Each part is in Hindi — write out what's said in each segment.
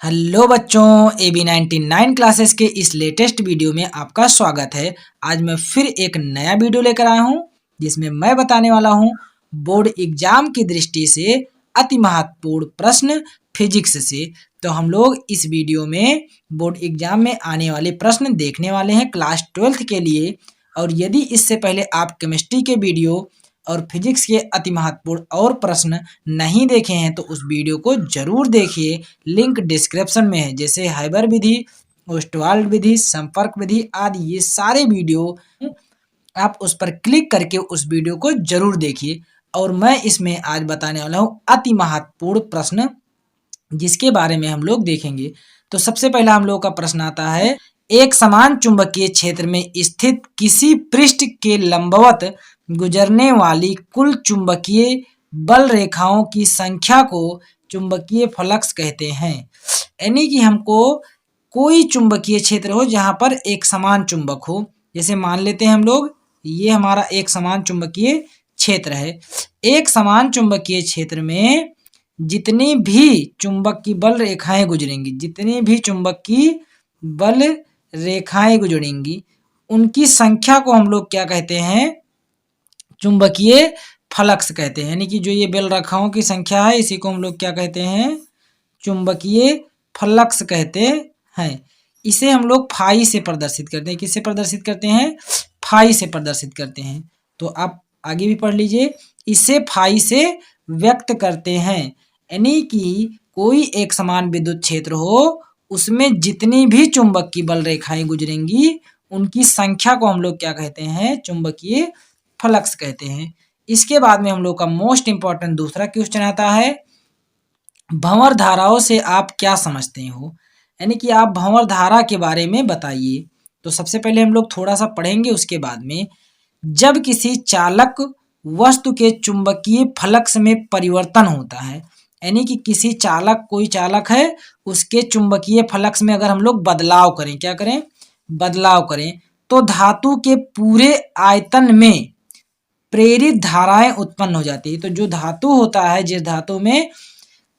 हेलो बच्चों, AB99 क्लासेस के इस लेटेस्ट वीडियो में आपका स्वागत है। आज मैं फिर एक नया वीडियो लेकर आया हूं जिसमें मैं बताने वाला हूं बोर्ड एग्जाम की दृष्टि से अति महत्वपूर्ण प्रश्न फिजिक्स से। तो हम लोग इस वीडियो में बोर्ड एग्जाम में आने वाले प्रश्न देखने वाले हैं क्लास 12th के लिए। और यदि इससे पहले आप केमिस्ट्री के वीडियो और फिजिक्स के अति महत्वपूर्ण और प्रश्न नहीं देखे हैं तो उस वीडियो को जरूर देखिए। लिंक डिस्क्रिप्शन में है, जैसे हाइबर विधि, ओस्टवाल्ड विधि, संपर्क विधि आदि ये सारे वीडियो आप उस पर क्लिक करके उस वीडियो को जरूर देखिए। और मैं इसमें आज बताने वाला हूँ अति महत्वपूर्ण प्रश्न जिसके बारे में हम लोग देखेंगे। तो सबसे पहला हम लोग का प्रश्न आता है, एक समान चुंबकीय क्षेत्र में स्थित किसी पृष्ठ के लंबवत गुजरने वाली कुल चुंबकीय बल रेखाओं की संख्या को चुंबकीय फ्लक्स कहते हैं। यानी कि हमको कोई चुंबकीय क्षेत्र हो जहां पर एक समान चुंबक हो। जैसे मान लेते हैं हम लोग ये हमारा एक समान चुंबकीय क्षेत्र है। एक समान चुंबकीय क्षेत्र में जितनी भी चुंबक की बल रेखाएं गुजरेंगी, जितनी भी चुंबक की बल रेखाएं गुजरेंगी उनकी संख्या को हम लोग क्या कहते हैं, चुंबकीय फ्लक्स कहते हैं। यानी कि जो ये बल रेखाओं की संख्या है इसी को हम लोग क्या कहते हैं, चुंबकीय फ्लक्स कहते हैं। इसे हम लोग फाई से प्रदर्शित करते हैं। किससे प्रदर्शित करते हैं, फाई से प्रदर्शित करते हैं। तो आप आगे भी पढ़ लीजिए, इसे फाई से व्यक्त करते हैं। यानी कि कोई एक समान विद्युत क्षेत्र हो उसमें जितनी भी चुंबक की बल रेखाएं गुजरेंगी उनकी संख्या को हम लोग क्या कहते हैं, चुंबकीय फ्लक्स कहते हैं। इसके बाद में हम लोग का मोस्ट इंपॉर्टेंट दूसरा क्वेश्चन आता है, भंवर धाराओं से आप क्या समझते हो। यानी कि आप भंवर धारा के बारे में बताइए। तो सबसे पहले हम लोग थोड़ा सा पढ़ेंगे, उसके बाद में जब किसी चालक वस्तु के चुंबकीय फ्लक्स में परिवर्तन होता है, यानी कि किसी चालक, कोई चालक है उसके चुंबकीय फ्लक्स में अगर हम लोग बदलाव करें, क्या करें, बदलाव करें, तो धातु के पूरे आयतन में प्रेरित धाराएं उत्पन्न हो जाती है। तो जो धातु होता है, जिस धातु में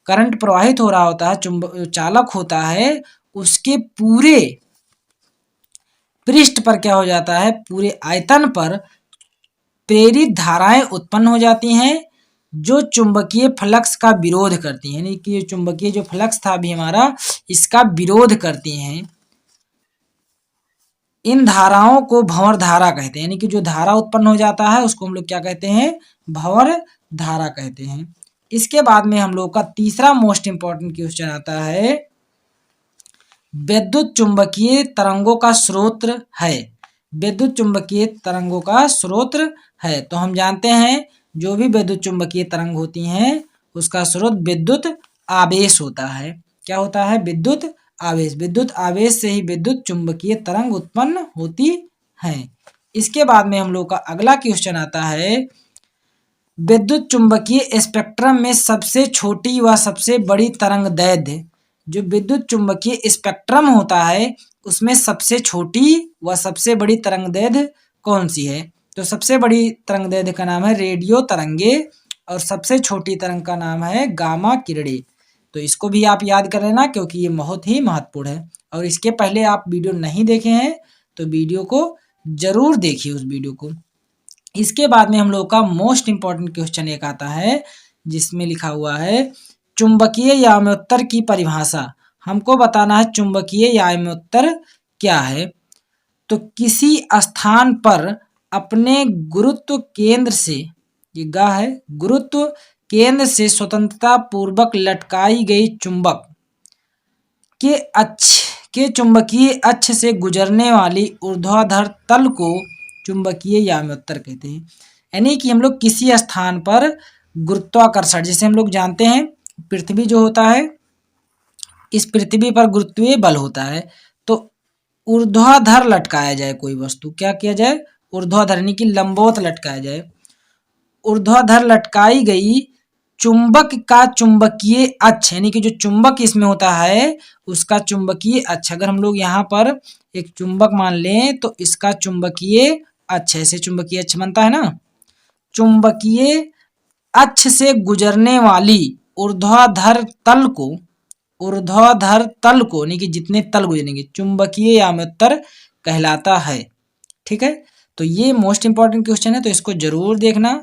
करंट प्रवाहित हो रहा होता है, चालक होता है, उसके पूरे पृष्ठ पर क्या हो जाता है, पूरे आयतन पर प्रेरित धाराएं उत्पन्न हो जाती हैं जो चुंबकीय फ्लक्स का विरोध करती हैं। यानी कि चुंबकीय जो फ्लक्स था अभी हमारा, इसका विरोध करती हैं। इन धाराओं को भंवर धारा कहते हैं। यानी कि जो धारा उत्पन्न हो जाता है उसको हम लोग क्या कहते हैं, भंवर धारा कहते हैं। इसके बाद में हम लोग का तीसरा मोस्ट इंपॉर्टेंट क्वेश्चन आता है, विद्युत चुंबकीय तरंगों का स्रोत है। विद्युत चुंबकीय तरंगों का स्रोत है। तो हम जानते हैं जो भी विद्युत चुंबकीय तरंग होती हैं उसका स्रोत विद्युत आवेश होता है। क्या होता है, विद्युत आवेश। विद्युत आवेश से ही विद्युत चुंबकीय तरंग उत्पन्न होती हैं। इसके बाद में हम लोग का अगला क्वेश्चन आता है, विद्युत चुंबकीय स्पेक्ट्रम में सबसे छोटी व सबसे बड़ी तरंग दैर्ध्य। जो विद्युत चुंबकीय स्पेक्ट्रम होता है उसमें सबसे छोटी व सबसे बड़ी तरंग दैर्ध्य कौन सी है। तो सबसे बड़ी तरंग दैर्ध्य का नाम है रेडियो तरंगे और सबसे छोटी तरंग का नाम है गामा किरणें। तो इसको भी आप याद कर लेना क्योंकि ये बहुत ही महत्वपूर्ण है। और इसके पहले आप वीडियो नहीं देखे हैं तो वीडियो को जरूर देखिए, उस वीडियो को। इसके बाद में हम लोग का मोस्ट इंपॉर्टेंट क्वेश्चन एक आता है जिसमें लिखा हुआ है, चुंबकीय याम्योत्तर की परिभाषा। हमको बताना है चुंबकीय याम्योत्तर क्या है। तो किसी स्थान पर अपने गुरुत्व केंद्र से, ये गा है, गुरुत्व केंद्र से स्वतंत्रता पूर्वक लटकाई गई चुंबक के चुंबकीय अक्ष से गुजरने वाली ऊर्ध्वाधर तल को चुंबकीय याम्योत्तर कहते हैं। यानी कि हम लोग किसी स्थान पर गुरुत्वाकर्षण, जैसे हम लोग जानते हैं पृथ्वी जो होता है, इस पृथ्वी पर गुरुत्वीय बल होता है, तो ऊर्ध्वाधर लटकाया जाए कोई वस्तु, क्या किया जाए, ऊर्ध्वाधर यानी कि लंबवत लटकाया जाए। ऊर्ध्वाधर लटकाई गई चुंबक का चुंबकीय अक्ष, यानी कि जो चुंबक इसमें होता है उसका चुंबकीय अक्ष, अगर हम लोग यहाँ पर एक चुंबक मान लें तो इसका चुंबकीय अक्ष, ऐसे चुंबकीय अक्ष बनता है ना, चुंबकीय अक्ष से गुजरने वाली ऊर्ध्वाधर तल को, ऊर्ध्वाधर तल को, यानी कि जितने तल गुजरेंगे, चुंबकीय याम्योत्तर कहलाता है। ठीक है, तो ये मोस्ट इंपॉर्टेंट क्वेश्चन है, तो इसको जरूर देखना।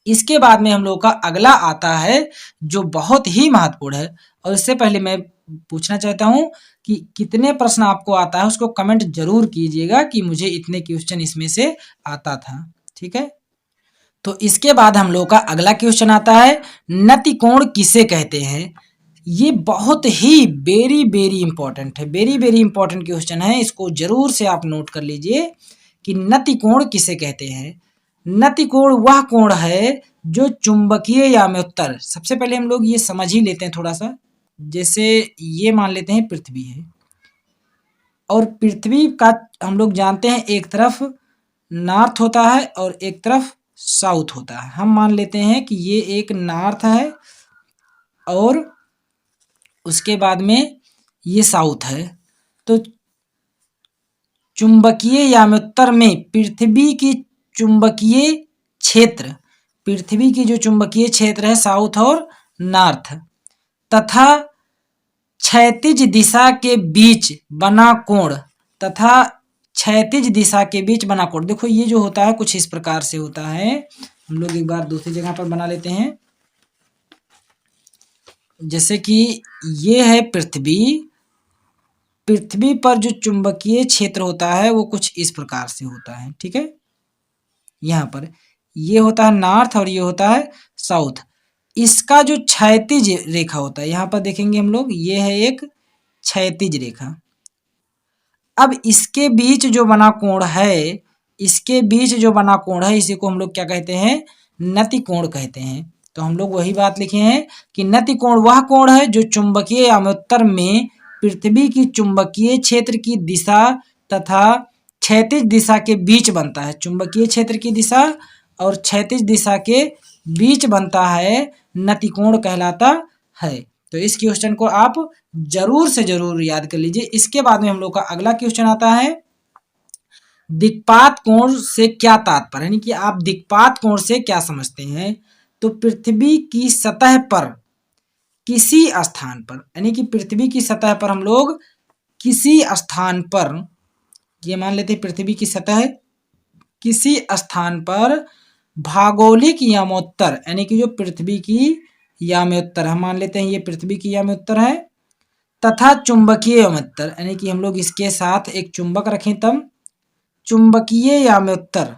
इसके बाद में हम लोग का अगला आता है जो बहुत ही महत्वपूर्ण है, और इससे पहले मैं पूछना चाहता हूं कि कितने प्रश्न आपको आता है उसको कमेंट जरूर कीजिएगा कि मुझे इतने क्वेश्चन इसमें से आता था। ठीक है, तो इसके बाद हम लोग का अगला क्वेश्चन आता है नतिकोण किसे कहते हैं। ये बहुत ही वेरी वेरी इंपॉर्टेंट है, वेरी वेरी इंपॉर्टेंट क्वेश्चन है, इसको जरूर से आप नोट कर लीजिए कि नतिकोण किसे कहते हैं। नतिकोण वह कोण है जो चुंबकीय याम्योत्तर, सबसे पहले हम लोग ये समझ ही लेते हैं थोड़ा सा। जैसे ये मान लेते हैं पृथ्वी है, और पृथ्वी का हम लोग जानते हैं एक तरफ नॉर्थ होता है और एक तरफ साउथ होता है। हम मान लेते हैं कि ये एक नॉर्थ है और उसके बाद में ये साउथ है। तो चुंबकीय याम्योत्तर में पृथ्वी की चुंबकीय क्षेत्र, पृथ्वी की जो चुंबकीय क्षेत्र है साउथ और नॉर्थ, तथा क्षैतिज दिशा के बीच बना कोण, तथा क्षैतिज दिशा के बीच बना कोण। देखो ये जो होता है कुछ इस प्रकार से होता है। हम लोग एक बार दूसरी जगह पर बना लेते हैं। जैसे कि ये है पृथ्वी, पृथ्वी पर जो चुंबकीय क्षेत्र होता है वो कुछ इस प्रकार से होता है। ठीक है, यहाँ पर ये होता है नॉर्थ और ये होता है साउथ। इसका जो क्षैतिज रेखा होता है, यहाँ पर देखेंगे हम लोग, ये है एक क्षैतिज रेखा। अब इसके बीच जो बना कोण है, इसके बीच जो बना कोण है, इसी को हम लोग क्या कहते हैं, नतिकोण कहते हैं। तो हम लोग वही बात लिखे हैं कि नतिकोण वह कोण है जो चुंबकीय याम्योत्तर में पृथ्वी की चुंबकीय क्षेत्र की दिशा तथा क्षैतिज दिशा के बीच बनता है। चुंबकीय क्षेत्र की दिशा और क्षैतिज दिशा के बीच बनता है, नतिकोण कहलाता है। तो इस क्वेश्चन को आप जरूर से जरूर याद कर लीजिए। इसके बाद में हम लोग का अगला क्वेश्चन आता है दिक्पात कोण से क्या तात्पर्य, यानी कि आप दिक्पात कोण से क्या समझते हैं। तो पृथ्वी की सतह पर किसी स्थान पर, यानी कि पृथ्वी की सतह पर हम लोग किसी स्थान पर, ये मान लेते हैं पृथ्वी की सतह किसी स्थान पर भौगोलिक याम्योत्तर, यानी कि जो पृथ्वी की याम्योत्तर हम मान लेते हैं ये पृथ्वी की याम्योत्तर है, तथा चुंबकीय याम्योत्तर, यानी कि हम लोग इसके साथ एक चुंबक रखें तब चुंबकीय याम्योत्तर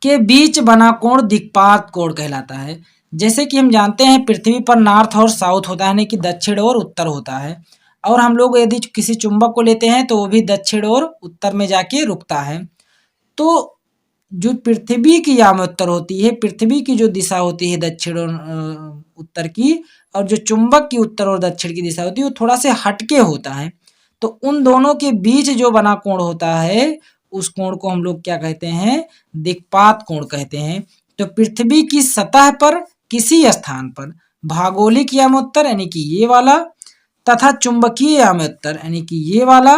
के बीच बना कोण दिक्पात कोण कहलाता है। जैसे कि हम जानते हैं पृथ्वी पर नॉर्थ और साउथ होता है, यानी कि दक्षिण और उत्तर होता है, और हम लोग यदि किसी चुंबक को लेते हैं तो वो भी दक्षिण और उत्तर में जाके रुकता है। तो जो पृथ्वी की याम्योत्तर होती है, पृथ्वी की जो दिशा होती है दक्षिण और उत्तर की, और जो चुंबक की उत्तर और दक्षिण की दिशा होती है वो थोड़ा से हटके होता है। तो उन दोनों के बीच जो बना कोण होता है उस कोण को हम लोग क्या कहते हैं, दिक्पात कोण कहते हैं। तो पृथ्वी की सतह पर किसी स्थान पर भौगोलिक याम्योत्तर, यानी कि ये वाला, तथा चुंबकीय याम्योत्तर, यानी कि ये वाला,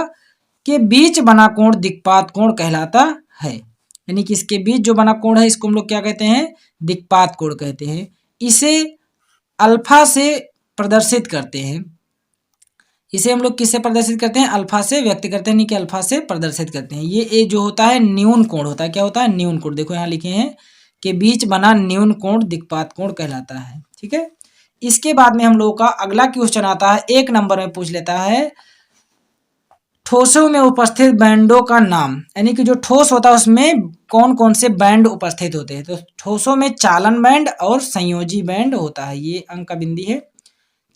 के बीच बना कोण दिक्पात कोण कहलाता है। यानी कि इसके बीच जो बना कोण है इसको हम लोग क्या कहते हैं, दिक्पात कोण कहते हैं। इसे अल्फा से प्रदर्शित करते हैं। इसे हम लोग किससे प्रदर्शित करते हैं, अल्फा से व्यक्त करते हैं, नहीं कि अल्फा से प्रदर्शित करते हैं। ये जो होता है न्यून कोण होता है। क्या होता है, न्यून कोण। देखो यहाँ लिखे हैं के बीच बना न्यून कोण दिक्पात कोण कहलाता है। ठीक है, इसके बाद में हम लोगों का अगला क्वेश्चन आता है, एक नंबर में पूछ लेता है ठोसों में उपस्थित बैंडों का नाम, यानी कि जो ठोस होता है उसमें कौन कौन से बैंड उपस्थित होते हैं। तो ठोसों में चालन बैंड और संयोजी बैंड होता है, ये अंक का बिंदी है,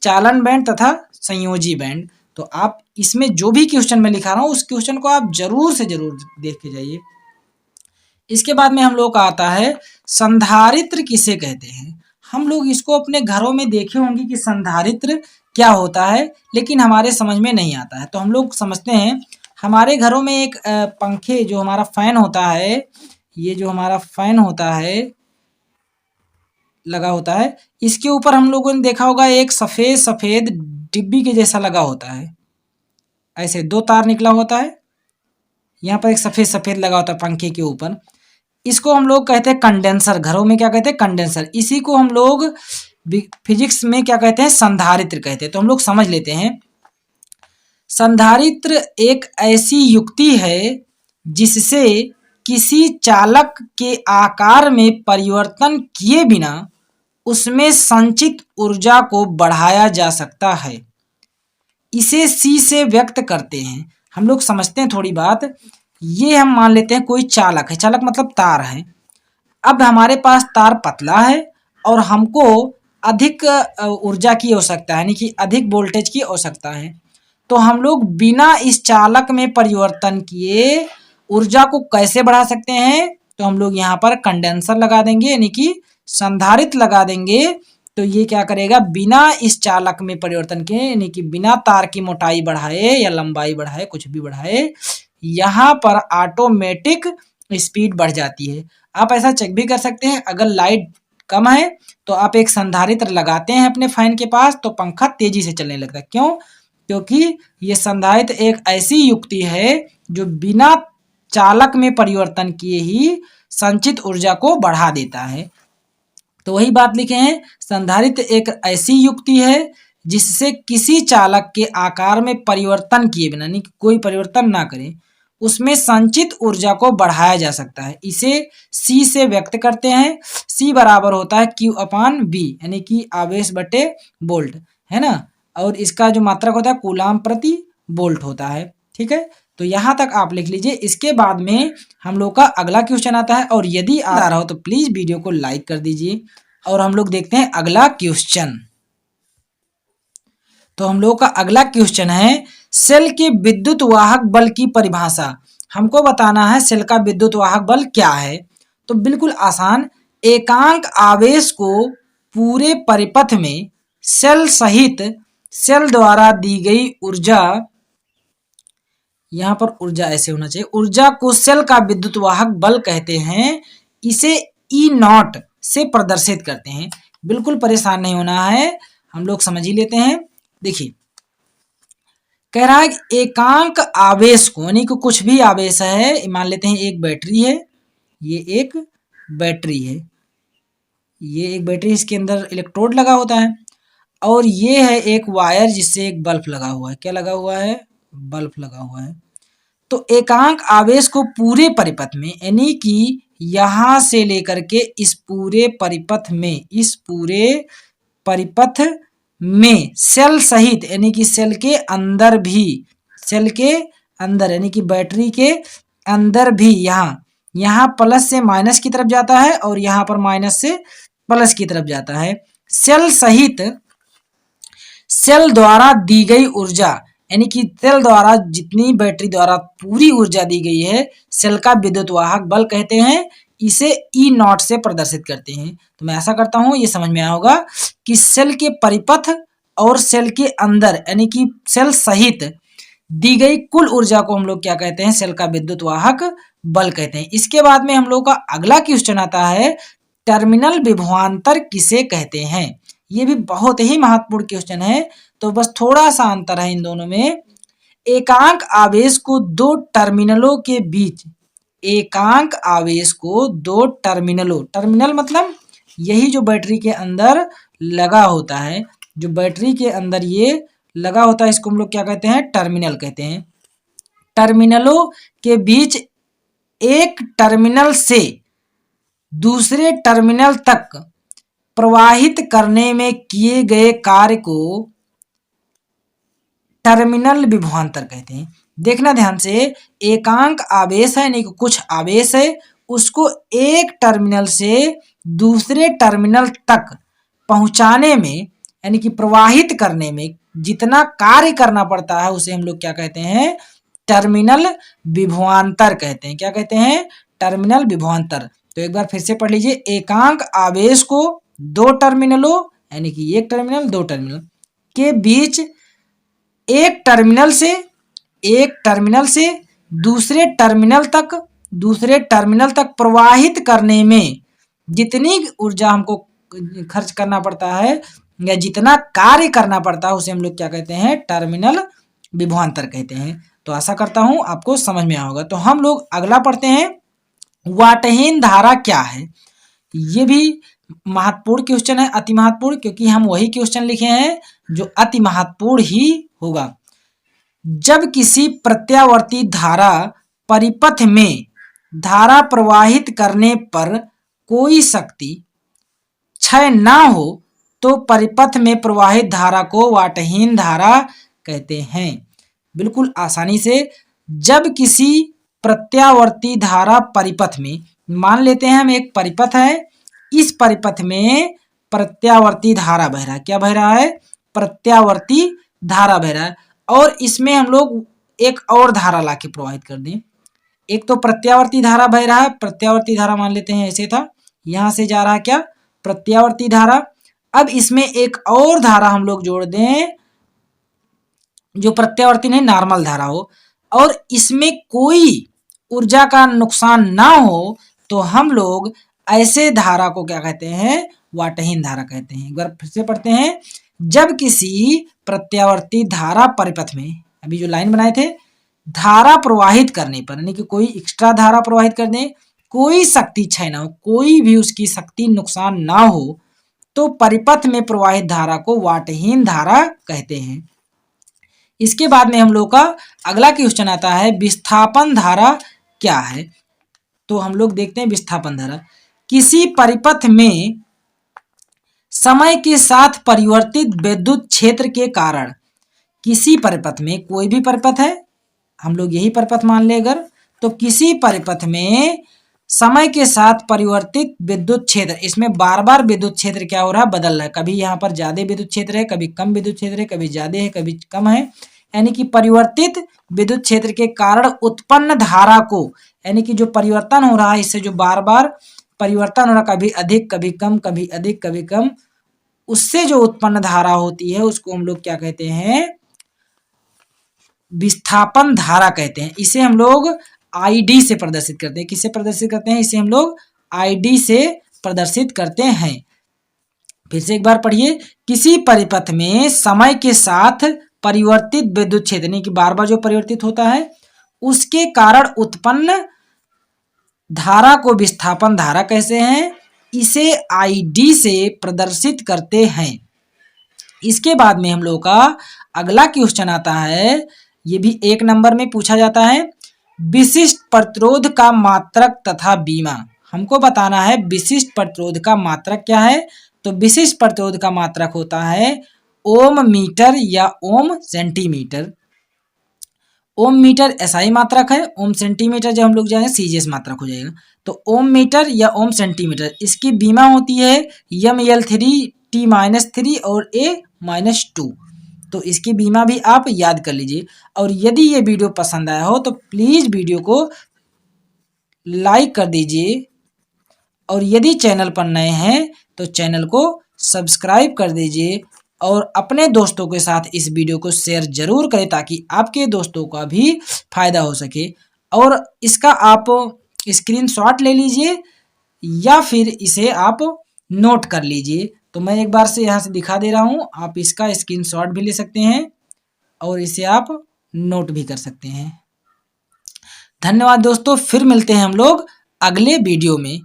चालन बैंड तथा संयोजी बैंड। तो आप इसमें जो भी क्वेश्चन मैं लिखा रहा हूँ उस क्वेश्चन को आप जरूर से जरूर देख के जाइए। इसके बाद में हम लोग का आता है संधारित्र किसे कहते हैं। हम लोग इसको अपने घरों में देखे होंगे कि संधारित्र क्या होता है, लेकिन हमारे समझ में नहीं आता है। तो हम लोग समझते हैं, हमारे घरों में एक पंखे, जो हमारा फैन होता है, ये जो हमारा फैन होता है लगा होता है, इसके ऊपर हम लोगों ने देखा होगा एक सफ़ेद सफ़ेद डिब्बी के जैसा लगा होता है, ऐसे दो तार निकला होता है, यहाँ पर एक सफ़ेद सफ़ेद लगा होता है पंखे के ऊपर। इसको हम लोग कहते हैं कंडेंसर। घरों में क्या कहते हैं, कंडेंसर। इसी को हम लोग फिजिक्स में क्या कहते हैं, संधारित्र कहते हैं। तो हम लोग समझ लेते हैं। संधारित्र एक ऐसी युक्ति है जिससे किसी चालक के आकार में परिवर्तन किए बिना उसमें संचित ऊर्जा को बढ़ाया जा सकता है। इसे C से व्यक्त करते हैं। हम लोग समझते हैं थोड़ी बात। ये हम मान लेते हैं कोई चालक है, चालक मतलब तार है। अब हमारे पास तार पतला है और हमको अधिक ऊर्जा की आवश्यकता है, यानी कि अधिक वोल्टेज की आवश्यकता है। तो हम लोग बिना इस चालक में परिवर्तन किए ऊर्जा को कैसे बढ़ा सकते हैं? तो हम लोग यहाँ पर कंडेंसर लगा देंगे, यानी कि संधारित्र लगा देंगे। तो ये क्या करेगा, बिना इस चालक में परिवर्तन के, यानी कि बिना तार की मोटाई बढ़ाए या लंबाई बढ़ाए, कुछ भी बढ़ाए, यहाँ पर ऑटोमेटिक स्पीड बढ़ जाती है। आप ऐसा चेक भी कर सकते हैं, अगर लाइट कम है तो आप एक संधारित्र लगाते हैं अपने फैन के पास तो पंखा तेजी से चलने लगता है। क्यों? क्योंकि ये संधारित्र एक ऐसी युक्ति है जो बिना चालक में परिवर्तन किए ही संचित ऊर्जा को बढ़ा देता है। तो वही बात लिखे हैं, संधारित्र एक ऐसी युक्ति है जिससे किसी चालक के आकार में परिवर्तन किए बिना, यानी कोई परिवर्तन ना करें, उसमें संचित ऊर्जा को बढ़ाया जा सकता है। इसे C से व्यक्त करते हैं। C बराबर होता है Q/V, यानी कि आवेश बटे वोल्ट, है ना। और इसका जो मात्रक होता है कूलाम प्रति वोल्ट होता है। ठीक है, तो यहाँ तक आप लिख लीजिए। इसके बाद में हम लोग का अगला क्वेश्चन आता है, और यदि आ रहा हो तो प्लीज वीडियो को लाइक कर दीजिए। और हम लोग देखते हैं अगला क्वेश्चन। तो हम लोग का अगला क्वेश्चन है, सेल के विद्युत वाहक बल की परिभाषा। हमको बताना है सेल का विद्युत वाहक बल क्या है। तो बिल्कुल आसान, एकांक आवेश को पूरे परिपथ में सेल सहित सेल द्वारा दी गई ऊर्जा, यहाँ पर ऊर्जा ऐसे होना चाहिए, ऊर्जा को सेल का विद्युत वाहक बल कहते हैं। इसे E0 से प्रदर्शित करते हैं। बिल्कुल परेशान नहीं होना है, हम लोग समझ ही लेते हैं। देखिए, कह रहा है कि एकांक आवेश को, यानी कि कुछ भी आवेश है, मान लेते हैं एक बैटरी है, ये एक बैटरी है, ये एक बैटरी, इसके अंदर इलेक्ट्रोड लगा होता है, और ये है एक वायर जिससे एक बल्ब लगा हुआ है। क्या लगा हुआ है? बल्ब लगा हुआ है। तो एकांक आवेश को पूरे परिपथ में, यानी कि यहां से लेकर के इस पूरे परिपथ में, इस पूरे परिपथ में सेल सहित, यानी कि सेल के अंदर भी, सेल के अंदर यानी कि बैटरी के अंदर भी, यहाँ प्लस से माइनस की तरफ जाता है और यहाँ पर माइनस से प्लस की तरफ जाता है। सेल सहित सेल द्वारा दी गई ऊर्जा, यानी कि सेल द्वारा जितनी बैटरी द्वारा पूरी ऊर्जा दी गई है, सेल का विद्युत वाहक बल कहते हैं। इसे E0 से प्रदर्शित करते हैं। तो मैं ऐसा करता हूं, ये समझ में आया होगा कि सेल के परिपथ और सेल के अंदर, यानी कि सेल सहित दी गई कुल ऊर्जा को हम लोग क्या कहते हैं? सेल का विद्युत वाहक बल कहते हैं। इसके बाद में हम लोग का अगला क्वेश्चन आता है, टर्मिनल विभवांतर किसे कहते हैं? ये भी बहुत ही महत्वपूर्ण क्वेश्चन है। तो बस थोड़ा सा अंतर है इन दोनों में। एकांक आवेश को दो टर्मिनलों के बीच, एकांक आवेश को दो टर्मिनलों, टर्मिनल मतलब यही जो बैटरी के अंदर लगा होता है, जो बैटरी के अंदर ये लगा होता है, इसको हम लोग क्या कहते हैं? टर्मिनल कहते हैं। टर्मिनलों के बीच एक टर्मिनल से दूसरे टर्मिनल तक प्रवाहित करने में किए गए कार्य को टर्मिनल विभवांतर कहते हैं। देखना ध्यान से, एकांक आवेश है, यानी कि कुछ आवेश है, उसको एक टर्मिनल से दूसरे टर्मिनल तक पहुंचाने में, यानी कि प्रवाहित करने में जितना कार्य करना पड़ता है, उसे हम लोग क्या कहते हैं? टर्मिनल विभवांतर कहते हैं। क्या कहते हैं? टर्मिनल विभवांतर। तो एक बार फिर से पढ़ लीजिए, एकांक आवेश को दो टर्मिनलों, यानी कि एक टर्मिनल, दो टर्मिनल के बीच एक टर्मिनल से दूसरे टर्मिनल तक प्रवाहित करने में जितनी ऊर्जा हमको खर्च करना पड़ता है या जितना कार्य करना पड़ता है, उसे हम लोग क्या कहते हैं? टर्मिनल विभवांतर कहते हैं। तो आशा करता हूं आपको समझ में आया होगा। तो हम लोग अगला पढ़ते हैं, वाटहीन धारा क्या है? ये भी महत्वपूर्ण क्वेश्चन है, अति महत्वपूर्ण, क्योंकि हम वही क्वेश्चन लिखे हैं जो अति महत्वपूर्ण ही होगा। जब किसी प्रत्यावर्ती धारा परिपथ में धारा प्रवाहित करने पर कोई शक्ति क्षय ना हो तो परिपथ में प्रवाहित धारा को वाटहीन धारा कहते हैं। बिल्कुल आसानी से, जब किसी प्रत्यावर्ती धारा परिपथ में, मान लेते हैं हम एक परिपथ है, इस परिपथ में प्रत्यावर्ती धारा बह रहा है। क्या बह रहा है? प्रत्यावर्ती धारा बह रहा है। और इसमें हम लोग एक और धारा लाके प्रवाहित कर दें। एक तो प्रत्यावर्ती धारा बह रहा है, प्रत्यावर्ती धारा मान लेते हैं ऐसे था, यहां से जा रहा है क्या? प्रत्यावर्ती धारा। अब इसमें एक और धारा हम लोग जोड़ दें जो प्रत्यावर्ती नहीं, नॉर्मल धारा हो, और इसमें कोई ऊर्जा का नुकसान ना हो तो हम लोग ऐसे धारा को क्या कहते हैं? वाटहीन धारा कहते हैं। एक बार फिर से पढ़ते हैं। जब किसी प्रत्यावर्ती धारा परिपथ में, अभी जो लाइन बनाए थे, धारा प्रवाहित करने पर, यानी कि कोई एक्स्ट्रा धारा प्रवाहित कर दें, कोई शक्ति क्षय ना हो, कोई भी उसकी शक्ति नुकसान ना हो, तो परिपथ में प्रवाहित धारा को वाटहीन धारा कहते हैं। इसके बाद में हम लोग का अगला क्वेश्चन आता है, विस्थापन धारा क्या है? तो हम लोग देखते हैं विस्थापन धारा। किसी परिपथ में समय के साथ परिवर्तित विद्युत क्षेत्र के कारण, किसी परिपथ में, कोई भी परिपथ है, हम लोग यही परिपथ मान ले अगर, तो किसी परिपथ में समय के साथ परिवर्तित विद्युत क्षेत्र, इसमें बार बार विद्युत क्षेत्र क्या हो रहा है? बदल रहा है। कभी यहाँ पर ज्यादा विद्युत क्षेत्र है, कभी कम विद्युत क्षेत्र है, कभी ज्यादा है, कभी कम है। यानी कि परिवर्तित विद्युत क्षेत्र के कारण उत्पन्न धारा को, यानी कि जो परिवर्तन हो रहा है, इससे जो बार बार परिवर्तन हो रहा, कभी अधिक कभी कम, कभी अधिक कभी कम, उससे जो उत्पन्न धारा होती है उसको हम लोग क्या कहते हैं? विस्थापन धारा कहते हैं। इसे हम लोग आईडी से प्रदर्शित करते हैं। किससे प्रदर्शित करते हैं? इसे हम लोग आईडी से प्रदर्शित करते हैं। फिर से एक बार पढ़िए। किसी परिपथ में समय के साथ परिवर्तित विद्युत क्षेत्र, यानी कि बार बार जो परिवर्तित होता है, उसके कारण उत्पन्न धारा को विस्थापन धारा कहते हैं। इसे आईडी से प्रदर्शित करते हैं। इसके बाद में हम लोग का अगला क्वेश्चन आता है, ये भी 1 नंबर में पूछा जाता है। विशिष्ट प्रतिरोध का मात्रक तथा बीमा। हमको बताना है विशिष्ट प्रतिरोध का मात्रक क्या है। तो विशिष्ट प्रतिरोध का मात्रक होता है ओम मीटर या ओम सेंटीमीटर। ओम मीटर एसआई मात्रक है, ओम सेंटीमीटर जब हम लोग जाएंगे सीजीएस मात्रक हो जाएगा। तो ओम मीटर या ओम सेंटीमीटर, इसकी बीमा होती है ML3 T-3 और A-2। तो इसकी बीमा भी आप याद कर लीजिए। और यदि ये वीडियो पसंद आया हो तो प्लीज़ वीडियो को लाइक कर दीजिए, और यदि चैनल पर नए हैं तो चैनल को सब्सक्राइब कर दीजिए, और अपने दोस्तों के साथ इस वीडियो को शेयर जरूर करें ताकि आपके दोस्तों का भी फायदा हो सके। और इसका आप स्क्रीनशॉट ले लीजिए या फिर इसे आप नोट कर लीजिए। तो मैं एक बार से यहाँ से दिखा दे रहा हूँ, आप इसका स्क्रीनशॉट भी ले सकते हैं और इसे आप नोट भी कर सकते हैं। धन्यवाद दोस्तों, फिर मिलते हैं हम लोग अगले वीडियो में।